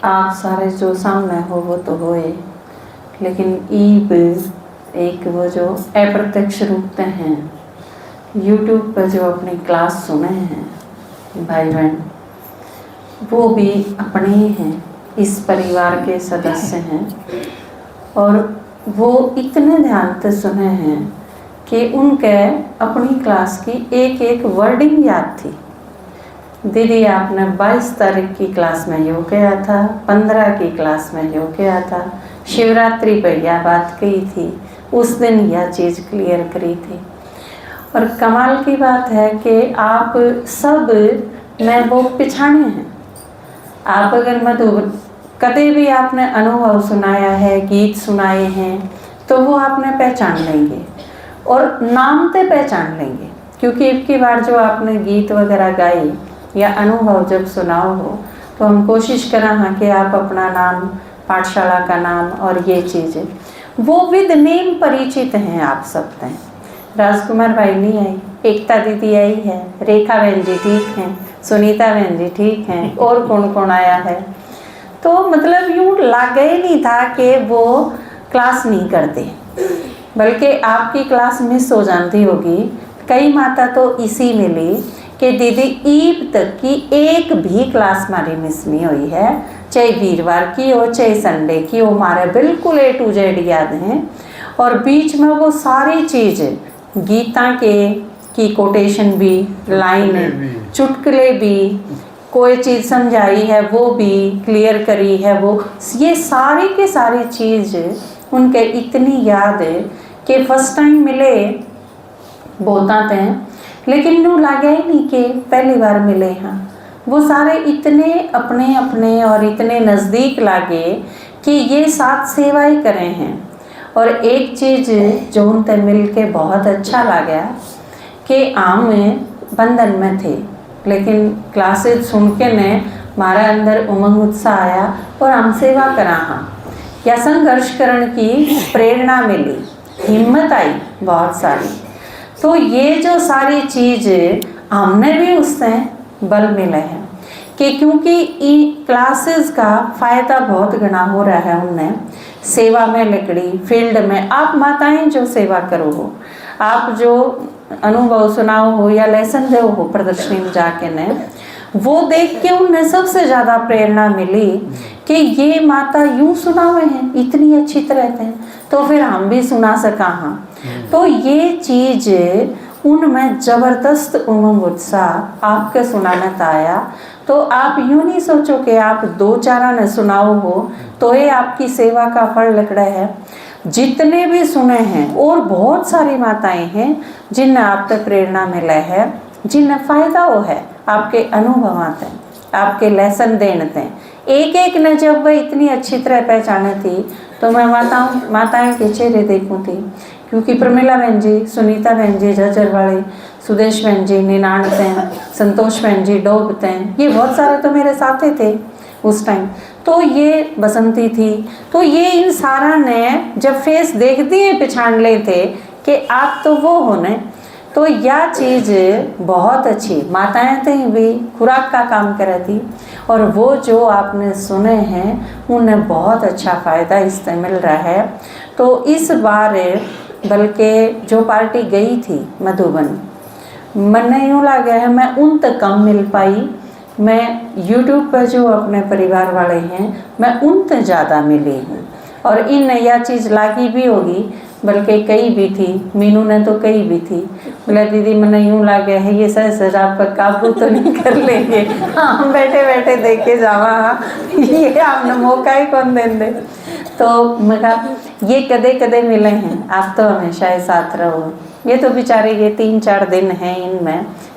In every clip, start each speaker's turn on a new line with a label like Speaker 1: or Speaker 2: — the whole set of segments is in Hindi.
Speaker 1: आप सारे जो सामने हो वो तो होए, लेकिन ईब एक वो जो अप्रत्यक्ष रूप हैं यूट्यूब पर जो अपनी क्लास सुने हैं भाई बहन, वो भी अपने ही हैं, इस परिवार के सदस्य हैं। और वो इतने ध्यान से सुने हैं कि उनके अपनी क्लास की एक एक वर्डिंग याद थी। दीदी आपने 22 तारीख की क्लास में योग किया था, 15 की क्लास में योग किया था, शिवरात्रि पर यह बात कही थी, उस दिन यह चीज़ क्लियर करी थी। और कमाल की बात है कि आप सब में वो पिछाने हैं। आप अगर मधुबन कभी भी आपने अनुभव सुनाया है, गीत सुनाए हैं, तो वो आपने पहचान लेंगे और नाम से पहचान लेंगे। क्योंकि एक की बार जो आपने गीत वगैरह गाए या अनुभव जब सुनाओ हो, तो हम कोशिश करा हाँ कि आप अपना नाम, पाठशाला का नाम और ये चीज़ें वो विद नेम परिचित हैं आप सब हैं। राजकुमार भाई नहीं आई, एकता दीदी आई है, रेखा बहन जी ठीक हैं, सुनीता बहन जी ठीक हैं, और कौन कौन आया है। तो मतलब यूँ लगा ही नहीं था कि वो क्लास नहीं करते, बल्कि आपकी क्लास मिस हो जाती होगी। कई माता तो इसी मिली कि दीदी ईद तक की एक भी क्लास हमारी मिस नहीं हुई है, चाहे वीरवार की हो चाहे संडे की हो, हमारे बिल्कुल A to Z याद हैं। और बीच में वो सारी चीज़ गीता के की कोटेशन भी, लाइन चुटकुले भी, कोई चीज़ समझाई है वो भी क्लियर करी है, वो ये सारी की सारी चीज़ उनके इतनी याद है कि फर्स्ट टाइम मिले बोलते हैं, लेकिन यूँ लगा ही नहीं कि पहली बार मिले। हाँ, वो सारे इतने अपने अपने और इतने नज़दीक लागे कि ये साथ सेवाएं करें हैं। और एक चीज़ जो उनसे मिल के बहुत अच्छा लगा कि आम बंधन में थे, लेकिन क्लासेस सुन के ने हमारे अंदर उमंग उत्साह आया और हम सेवा करा हाँ या संघर्ष करने की प्रेरणा मिली, हिम्मत आई बहुत सारी। तो ये जो सारी चीज़ हमने भी उससे बल मिले हैं कि क्योंकि क्लासेस का फ़ायदा बहुत घना हो रहा है। उनने सेवा में लकड़ी फील्ड में आप माताएं जो सेवा करो हो, आप जो अनुभव सुनाओ हो या लेसन दो हो प्रदर्शनी में जाके ने, वो देख के उन्हें सबसे ज़्यादा प्रेरणा मिली कि ये माता यूँ सुनावे हैं इतनी अच्छी तरह से, तो फिर हम भी सुना सका। हाँ, तो ये चीज़ उनमें ज़बरदस्त उमंग उत्साह आपके सुनाने का आया। तो आप यूँ नहीं सोचो कि आप 2-4 ने सुनाओ हो तो ये आपकी सेवा का फल लग रहा है। जितने भी सुने हैं और बहुत सारी माताएं हैं जिन्हें आप तक प्रेरणा मिला है, जिन्हें फ़ायदा हो है आपके अनुभव आते हैं, आपके लेसन देने थे। एक एक ने जब वह इतनी अच्छी तरह पहचाने थी तो मैं माताएं के चेहरे देखूँ थी, क्योंकि प्रमिला बहन जी, सुनीता बहन जी झज्जर वाले, सुदेश बहन जी निनाणते हैं, संतोष बहन जी डोबते हैं, ये बहुत सारे तो मेरे साथ थे उस टाइम। तो ये बसंती थी, तो ये इन सारा ने जब फेस देख दिए पहचान ले थे कि आप तो वो होने। तो यह चीज़ बहुत अच्छी माताएं थी भी खुराक का काम कर रही थी, और वो जो आपने सुने हैं उन्हें बहुत अच्छा फ़ायदा इससे मिल रहा है। तो इस बार बल्कि जो पार्टी गई थी मधुबन, मन यूँ लगा है मैं उन तक कम मिल पाई, मैं यूट्यूब पर जो अपने परिवार वाले हैं मैं उन तक ज़्यादा मिली हूँ। और इन यह चीज़ लागी भी होगी, बल्कि कई भी थी, मीनू ने तो कई भी थी, बोला दीदी मैंने यूँ लगा है ये सर आप पर काबू तो नहीं कर लेंगे। हाँ, हम बैठे बैठे देखे जावा, ये आपने मौका ही कौन देंगे। तो मैं कहा ये कदे कदे मिले हैं, आप तो हमेशा ही साथ रहो। ये तो बेचारे ये 3-4 दिन हैं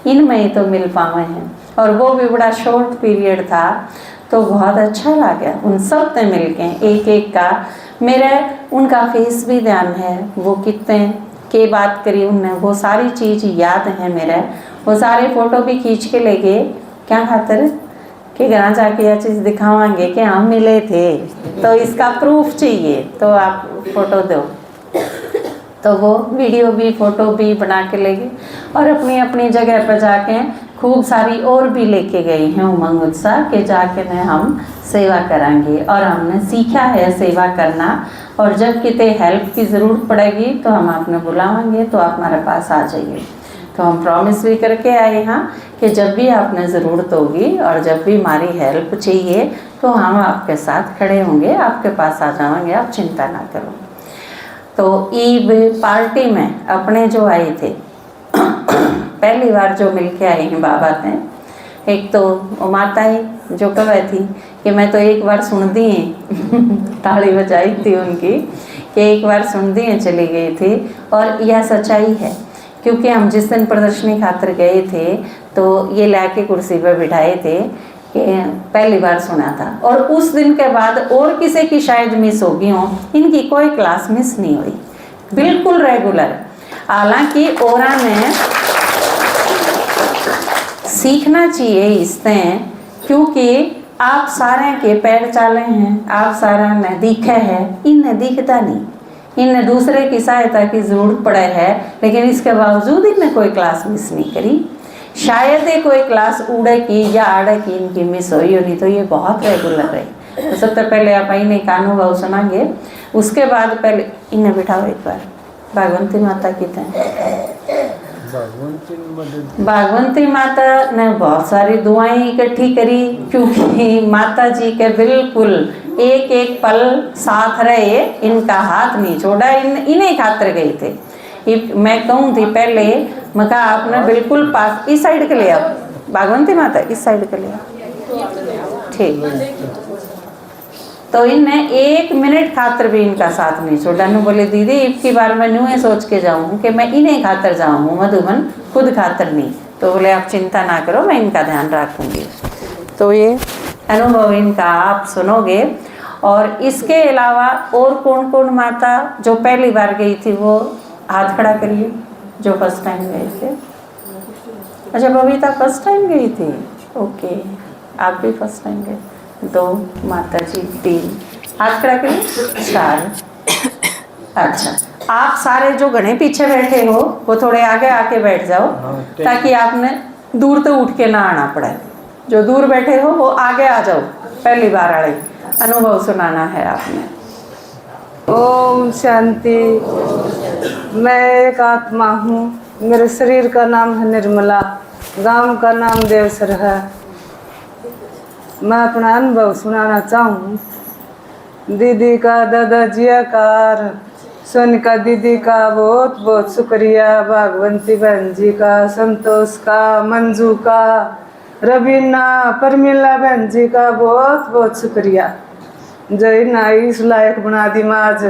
Speaker 1: इनमें ही तो मिल पावे हैं, और वो भी बड़ा शॉर्ट पीरियड था। तो बहुत अच्छा लगा उन सब से मिल के एक एक का। मेरा उनका फेस भी ध्यान है, वो कितने के बात करी उनने, वो सारी चीज़ याद है मेरा। वो सारे फ़ोटो भी खींच के ले गए, क्या खातर कि घर जाके यह चीज़ दिखावांगे कि हम मिले थे, तो इसका प्रूफ चाहिए तो आप फ़ोटो दो। तो वो वीडियो भी फ़ोटो भी बना के ले गए और अपनी अपनी जगह पर जाके खूब सारी और भी लेके गई हैं उमंग उत्साह के जाके ने हम सेवा करांगे। और हमने सीखा है सेवा करना, और जब कितने हेल्प की ज़रूरत पड़ेगी तो हम आपने बुलाएंगे तो आप हमारे पास आ जाइए। तो हम प्रॉमिस भी करके आए हैं कि जब भी आपने ज़रूरत होगी और जब भी हमारी हेल्प चाहिए तो हम आपके साथ खड़े होंगे, आपके पास आ जाएंगे, आप चिंता ना करो। तो ईद पार्टी में अपने जो आए थे पहली बार जो मिलके आए हैं बाबा ने, एक तो माता ही जो कह थी कि मैं तो एक बार सुन दी ताली बजाई थी उनकी कि एक बार सुन दी चली गई थी। और यह सच्चाई है, क्योंकि हम जिस दिन प्रदर्शनी खातर गए थे तो ये लाके कुर्सी पर बिठाए थे कि पहली बार सुना था, और उस दिन के बाद और किसी की शायद मिस होगी हो, इनकी कोई क्लास मिस नहीं हुई, बिल्कुल रेगुलर। हालांकि औरा में सीखना चाहिए इससे, क्योंकि आप सारे के पैर चाले हैं, आप सारा ने दिखे है, इन्हें दिखता नहीं, इन्हें दूसरे की सहायता की ज़रूरत पड़े है, लेकिन इसके बावजूद इन्हें कोई क्लास मिस नहीं करी। शायद ही कोई क्लास उड़े की या आड़े की इनकी मिस हुई, नहीं तो ये बहुत रेगुलर है। तो सबसे पहले आप इन्हें एक अनुभव सुनाएंगे, उसके बाद पहले इन्हें बिठाओ एक बार। भागवंती माता की भागवंती माता ने बहुत सारी दुआएं इकट्ठी करी, क्योंकि माता जी के बिल्कुल एक एक पल साथ रहे, इनका हाथ नहीं छोड़ा, इन्हें खातर गए थे। मैं कहूँ थी पहले, मैं कहा आपने बिल्कुल पास, इस साइड के लिए आओ भागवंती माता, इस साइड के लिए आओ, ठीक। तो इनने 1 मिनट खातर भी इनका साथ नहीं छोड़ा। नु बोले दीदी इतनी बार मैं यूँ सोच के जाऊँ कि मैं इन्हें खातर जाऊँ, मधुबन खुद खातर नहीं। तो बोले आप चिंता ना करो, मैं इनका ध्यान रखूँगी। तो ये अनुभव इनका आप सुनोगे। और इसके अलावा और कौन कौन माता जो पहली बार गई थी वो हाथ खड़ा करिए, जो फर्स्ट टाइम गए थे। अच्छा बबीता फर्स्ट टाइम गई थी, ओके, आप भी फर्स्ट टाइम गए। 2 माता जी, 3 हाथ खड़ा करिए, 4। अच्छा आप सारे जो घने पीछे बैठे हो वो थोड़े आगे आके बैठ जाओ, ताकि आपने दूर तो उठ के ना आना पड़े। जो दूर बैठे हो वो आगे आ जाओ, पहली बार आए, अनुभव सुनाना है आपने।
Speaker 2: ओम शांति। मैं एक आत्मा हूँ, मेरे शरीर का नाम है निर्मला, गांव का नाम देवसर है। मैं अपना अनुभव सुनाना चाहूँ। दीदी का, दादाजी का, सोनिका दीदी का बहुत बहुत शुक्रिया, भागवंती बहन जी का, संतोष का, मंजू का, रवीना, परमिला बहन जी का बहुत बहुत शुक्रिया। जय ना इस लायक बना दी मैं आज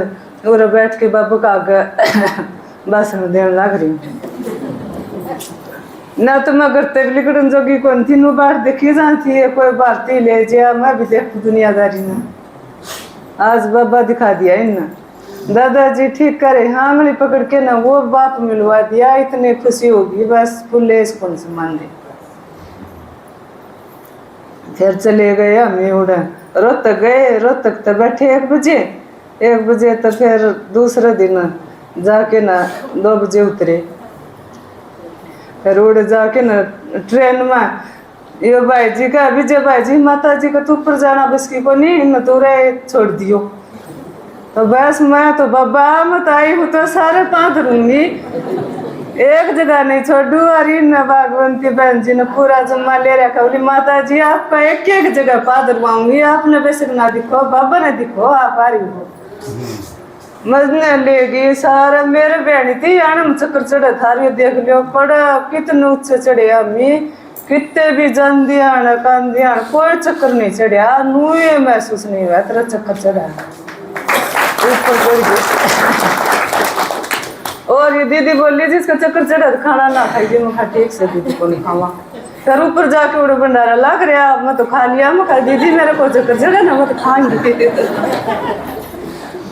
Speaker 2: और बैठ के बाबू का भाषण देने लग रही हूँ। ना तो मैं घर तबलीगढ़ जोगी कौन थी, नु बार देखी जाती है, कोई भारतीय ले जा, मैं भी देखू दुनियादारी में। आज बाबा दिखा दिया इन दादाजी ठीक करे, आंगली पकड़ के ना वो बाप मिलवा दिया, इतनी खुशी होगी बस फुले कौन से मान दे। फिर चले गए हमें उड़ा रोहतक गए, रोहतक तो बैठे 1 बजे तो फिर दूसरे दिन जाके ना 2 बजे उतरे। फिर उड़ जाके ना ट्रेन में यो भाई जी का, विजय भाई जी माता जी का तू ऊपर जाना बस की को नहीं, न तो रे छोड़ दियो। तो बस मैं तो बाबा मत आई हूँ तो सारे पाँच दूंगी, एक जगह नहीं छोड़ू। और इन भागवंती बहन जी ने पूरा जम्मा ले रखा, बोली माता जी आपका एक एक जगह पादरवाऊंगी, आपने बेशक ना दिखो, बाबा ने दिखो, आप आ रही हो। मजने लेगी सारा मेरे बहनी थी आनम चक्कर चढ़े थारी देख लियो, पड़ा कितने ऊंचे चढ़े अम्मी, कितने भी जन दिया कान दिया, कोई चक्कर नहीं चढ़िया, नू ये महसूस नहीं हुआ तेरा चक्कर चढ़ा ऊपर चढ़ गई। और ये दीदी बोली जिसका चक्कर चढ़ा खाना ना खाइए, मैं खा ठीक से दीदी को नहीं खावा। फिर ऊपर जाके उड़े भंडारा लग रहा, मैं तो खा लिया, मैं कहा दीदी मेरे को चक्कर चढ़ा ना, मैं तो खाऊंगी।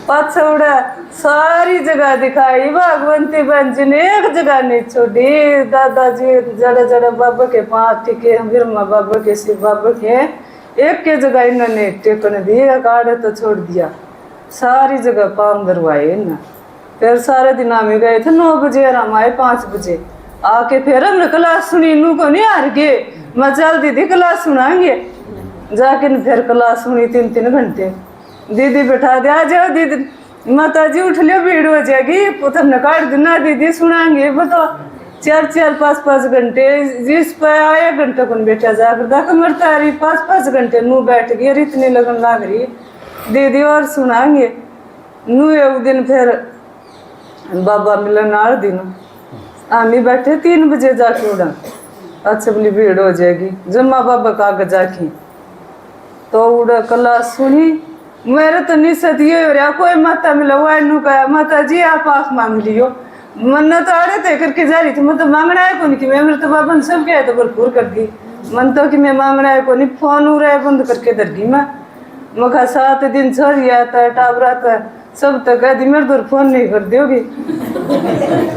Speaker 2: पाछा उड़ा सारी जगह दिखाई, भागवंती बहन जी ने एक जगह नहीं छोड़ी। दादाजी जड़ा जड़ा बाबा के पाँव टिके, बिरमा बाबा के, शिव बाबा के, एक के जगह इन्होंने टेकने दिए, काढ़े तो छोड़ दिया, सारी जगह पाँव धरवाए इन्हें। फिर सारे दिन हम गए थे 9 बजे और हम आए 5 बजे। आके फिर हमने क्लास सुनी, नू को नहीं हार गए, मैं चल दीदी क्लास सुनाएंगे। जाके न फिर क्लास सुनी 3-3 घंटे। दीदी बैठा दे, आ जाओ दीदी, माता जी उठ लियो, भीड़ हो जाएगी, तुमने काट देना, दीदी सुनाएंगे। बताओ 4-4, 5-5 घंटे, जिस पे 1 घंटा कौन बैठा जाकर दाख मरता रही, 5-5 घंटे नू बैठ गई, इतनी लगन लग रही दीदी और सुनाएंगे। नू एक दिन फिर बाबा मिलन आर दिन आमी बैठे 3 बजे जाके उड़ा, अच्छा बोली भीड़ हो जाएगी, जमा बाबा कागज जाके तो उड़ा क्लास सुनी। मेरे तो निश्चित ये हो रहा, कोई माता मिला हुआ नू कहा माता जी आप आँख मांग लियो। मन तो आड़े थे करके जा रही थी, मैं तो मांगना है को नहीं कि मैं, मेरे तो बाबा ने सब क्या तो भरपूर कर दी। मन तो कि मैं मांगना है को नहीं, फोन हो रहा है बंद करके दर गई मैं। मखा 7 दिन छोड़ आता टावर आता सब तक कह दी मेरे तो फोन नहीं कर दोगी।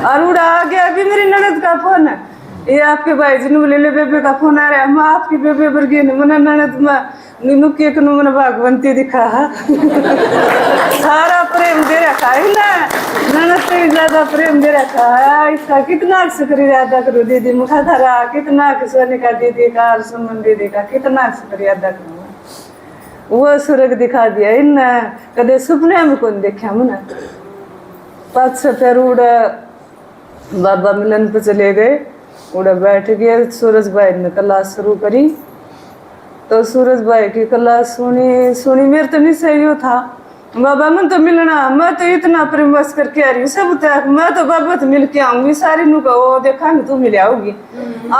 Speaker 2: और उड़ा आ गया, अभी मेरी ननद का फोन है, ये आपके भाई जी ने ले बेबे का फोन आ रहा है, मैं आपकी बेबे पर गई मैंने ननद में नुके को मैंने भागवंती दिखा। सारा प्रेम दे रखा है ना, ननद से ज्यादा प्रेम दे रखा है। इसका कितना शुक्रिया अदा करो दीदी, मुखा थारा कितना सोने का दीदी का, सुमन दीदी का कितना शुक्रिया अदा करो। वो स्वर्ग दिखा दिया इन कदे सुपने में कौन देखा मैंने। पाँच फिर उड़ा बाबा मिलन पे चले गए, उड़ा बैठ गए। सूरज भाई ने क्लास शुरू करी, तो सूरज भाई की क्लास सुनी मेरे तो नहीं सही था। बाबा मन तो मिलना, मैं तो इतना प्रेम बस करके आ रही हूँ सब तक, मैं तो बाबा तो मिल के आऊंगी सारी नु का वो देखा तू मिले आओगी।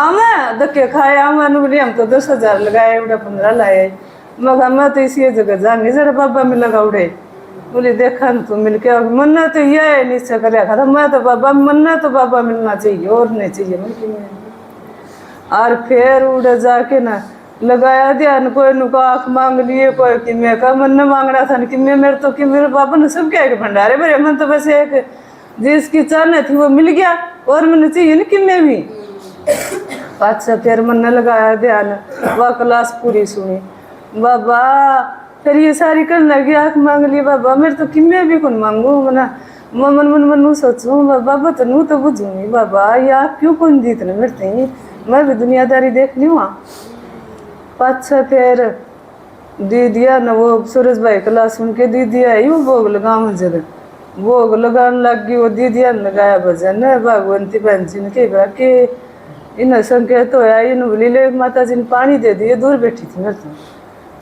Speaker 2: मैं धक्के खाए आमा नु बोली हम तो 10,000 लगाए, उड़ा 15 लाए। मैं तो इसी जगह जाएंगे जरा बाबा मिलेगा उड़े, बोली देखा न तू मिल के आओगी। मन्ना तो ये निश्चय कर था, मैं तो बाबा मन्ना तो बाबा मिलना चाहिए और नहीं चाहिए मन। और फिर उड़ जाके ना लगाया ध्यान, कोई नुका आँख मांग लिए, कोई कि मैं का मन मांगना था कि मैं मेरे तो कि मेरे बाबा ने सब क्या भंडारे भरे, मन तो बस एक जिसकी चाहना थी वो मिल गया और मैंने चाहिए ना कि मैं भी। अच्छा फिर मन लगाया ध्यान, वह क्लास पूरी सुनी। बाबा फिर ये सारी करने लगी, आँख मांग लिए बाबा मेरे तो कि मैं भी कौन मांगू, मना मन मन मन सोचूँ बाबा तो नू तो बुझूंगी बाबा ये आप क्यों कौन दी इतने मेरे, मैं भी दुनियादारी देख ली वहाँ। पाछा फिर दीदिया न वो सूरज भाई क्लास सुन के दीदिया आई वो भोग लगा मुझे, भोग लगाने लग गई वो दीदिया ने लगाया भजन भगवंती बहन जी ने कहा कि इन संकेत होया, इन बोली ले माता जी ने पानी दे दिए, दूर बैठी थी मेरे तो।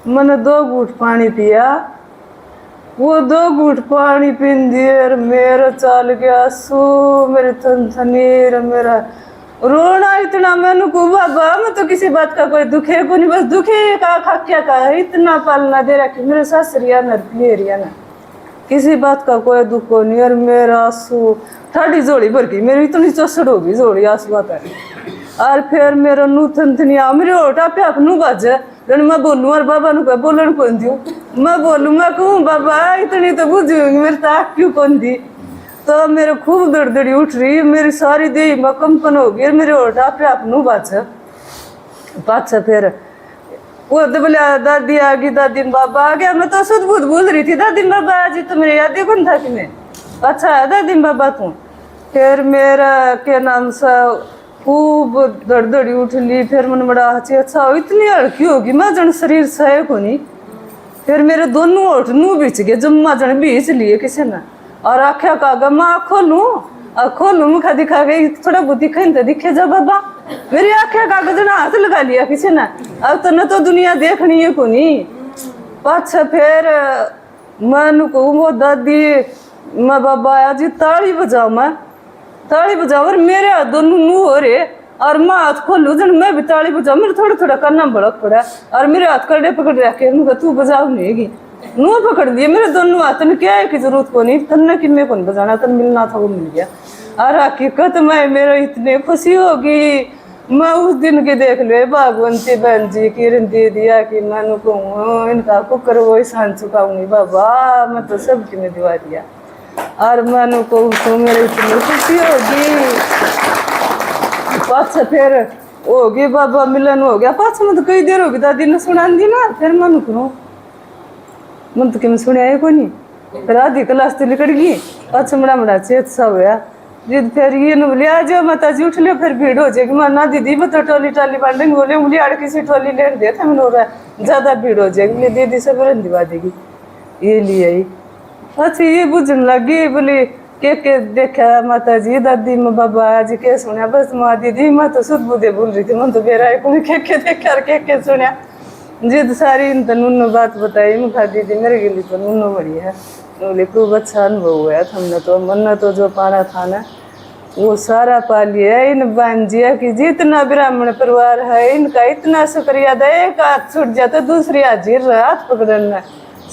Speaker 2: मैंने 2 घूंट पानी पिया, वो 2 घूंट पानी पीन दिए और मेरा चल गया सो, मेरे थनथनीर मेरा रोना इतना। मैंने को बाबा मैं तो किसी बात का कोई दुख है को नहीं, बस दुखे का खाक्या का है, इतना पालना दे रखी मेरे सासरिया नरिया ना, किसी बात का कोई दुख को नहीं। और मेरा आंसू ठाडी जोड़ी भर गई, मेरी इतनी चौसठ होगी जोड़ी आंसू आता है। और फिर मेरा नू थनथनिया मेरे ओटा पे अपनू बाज मैं बोलूँ और बाबा नु बोलन कौन दी, मैं बोलूँ मैं कहूँ बाबा इतनी तो बुझूंगी मेरे ताक क्यों कौन दी। तो मेरे खूब दड़दड़ी उठ रही, मेरी सारी देही में कंपन हो गई, मेरे ओटा पे अपनू बाज पाछा। फिर वो तो बोले दादी आ गई, दादी बाबा आ गया, मैं तो शुद्ध बुद्ध बोल रही थी दादी बाबा आज तो मेरे याद ही कौन था कि मैं अच्छा दादी बाबा तू। फिर मेरा के नाम सा खूब दड़दड़ी उठ ली, फिर मन बड़ा अच्छा इतनी हल्की होगी मैं जन शरीर सहे को नहीं। फिर मेरे दोनों ओठ नू बीच गए, जम्मा जन बीच लिए किसी ने, और आख्या कागा मैं खोलूं मुखा दिखा गई थोड़ा बहुत दिखाई तो दिखे जा बाबा, मेरी आख्या कागज ने हाथ लगा लिया किसी ने, अब तो न तो दुनिया देखनी है को नहीं। अच्छा फिर मैं को वो दादी मैं बाबा आया जी ताली बजाओ, मैं ताली बजाओ और मेरे हाथ दोनों नू हो रहे और मैं हाथ खोलू जन मैं भी ताली बजाऊ, मेरे थोड़ा थोड़ा करना भड़क पड़ा और मेरे हाथ कड़े पकड़ रखे तू बजाओ नहीं नू पकड़ दिए मेरे दोनों हाथ ने, क्या है की जरूरत को नहीं तन्ने कि मैं कौन बजाना, तन मिलना था वो मिल गया। और हकीकत में मेरे इतने खुशी होगी, मैं उस दिन के देख ले भगवंती बहन जी की दे दिया कि मैं कहूँ इनका कुकर वो ईशान चुकाऊंगी बाबा, मैं तो सब की दिवा दिया और मैं कहूँ तो मेरे इतनी खुशी होगी। पाछा फिर होगी बाबा मिलन हो गया, पाछा मैं तो कई देर होगी दादी ने सुना दी ना, फिर मैं कहूँ मन तो कि मैं सुने को नहीं, फिर आधी क्लास तो निकल गई। अच्छा बड़ा चेत सा होया, जिद फिर ये न बोले आ जाओ माता जी उठ लो, फिर भीड़ हो जाएगी। मैं ना दीदी मैं तो टोली टाली बांध देंगे। बोले उंगली आड़ किसी टोली लेट दिया था मैंने, ज्यादा भीड़ हो जाएगी। बोले दीदी से बरन दिवा देगी, ये लिए आई। अच्छा ये बुझन लगी, बोली के देखा माता जी दादी में बाबा आज के सुना, बस माँ दीदी मैं तो सुध बुद्धे बोल रही थी, मैं तो बेरा को के देखा के सुना। जिद सारी इन नूनो बात बताई। मैं कहा दीदी मेरे के लिए तो नूनो बढ़िया है। बोले खूब अच्छा अनुभव हुआ है हमने तो, मन तो जो पाना था ना वो सारा पा लिया। इन बांझिया की जितना ब्राह्मण परिवार है इनका इतना शुक्रिया था। एक हाथ छूट जाता दूसरी हाजिर हाथ पकड़ना,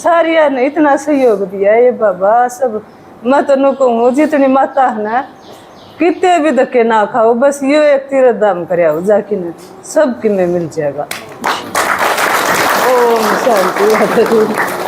Speaker 2: सारिया ने इतना सहयोग दिया। ये बाबा सब मैं तो नु कहूँ जितनी माता है ना कितने भी धक्के ना खाओ, बस ये एक तीरथ दाम कर जाके ना सब कि में मिल जाएगा। ओम शांति।